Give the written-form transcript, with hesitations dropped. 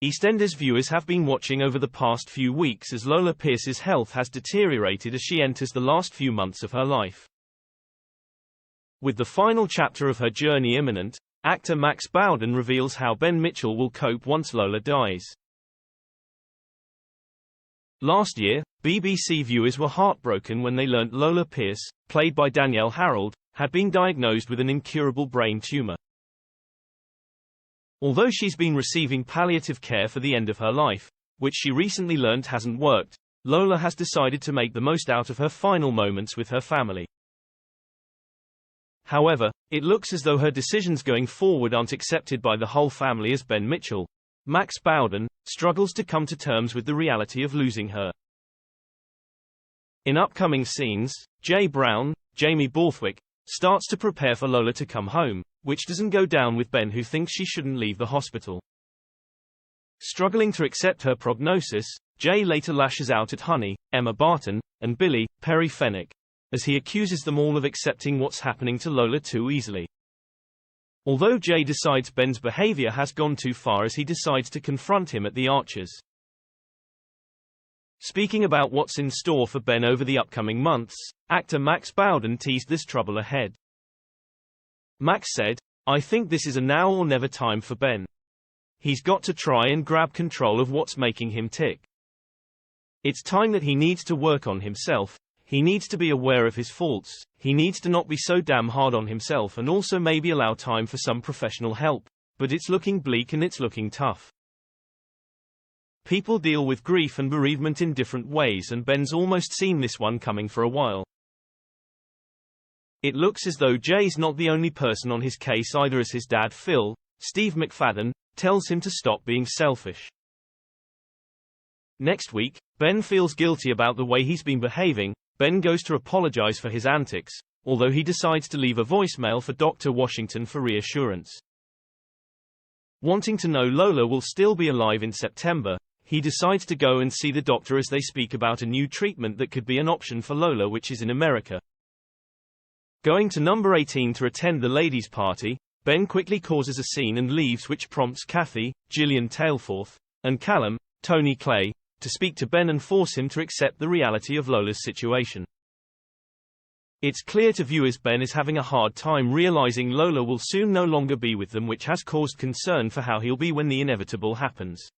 EastEnders viewers have been watching over the past few weeks as Lola Pearce's health has deteriorated as she enters the last few months of her life. With the final chapter of her journey imminent, actor Max Bowden reveals how Ben Mitchell will cope once Lola dies. Last year, BBC viewers were heartbroken when they learnt Lola Pearce, played by Danielle Harold, had been diagnosed with an incurable brain tumor. Although she's been receiving palliative care for the end of her life, which she recently learnt hasn't worked, Lola has decided to make the most out of her final moments with her family. However, it looks as though her decisions going forward aren't accepted by the whole family as Ben Mitchell, Max Bowden, struggles to come to terms with the reality of losing her. In upcoming scenes, Jay Brown, Jamie Borthwick, starts to prepare for Lola to come home, which doesn't go down with Ben, who thinks she shouldn't leave the hospital. Struggling to accept her prognosis, Jay later lashes out at Honey, Emma Barton, and Billy, Perry Fenwick, as he accuses them all of accepting what's happening to Lola too easily. Although Jay decides Ben's behavior has gone too far as he decides to confront him at the Archers. Speaking about what's in store for Ben over the upcoming months, actor Max Bowden teased this trouble ahead. Max said, "I think this is a now or never time for Ben. He's got to try and grab control of what's making him tick. It's time that he needs to work on himself, he needs to be aware of his faults, he needs to not be so damn hard on himself, and also maybe allow time for some professional help, but it's looking bleak and it's looking tough. People deal with grief and bereavement in different ways, and Ben's almost seen this one coming for a while. It looks as though Jay's not the only person on his case either, as his dad Phil, Steve McFadden, tells him to stop being selfish. Next week, Ben feels guilty about the way he's been behaving. Ben goes to apologize for his antics, although he decides to leave a voicemail for Dr. Washington for reassurance. Wanting to know Lola will still be alive in September, he decides to go and see the doctor as they speak about a new treatment that could be an option for Lola, which is in America. Going to number 18 to attend the ladies' party, Ben quickly causes a scene and leaves, which prompts Kathy, Gillian Tailforth, and Callum, Tony Clay, to speak to Ben and force him to accept the reality of Lola's situation. It's clear to viewers Ben is having a hard time realizing Lola will soon no longer be with them, which has caused concern for how he'll be when the inevitable happens.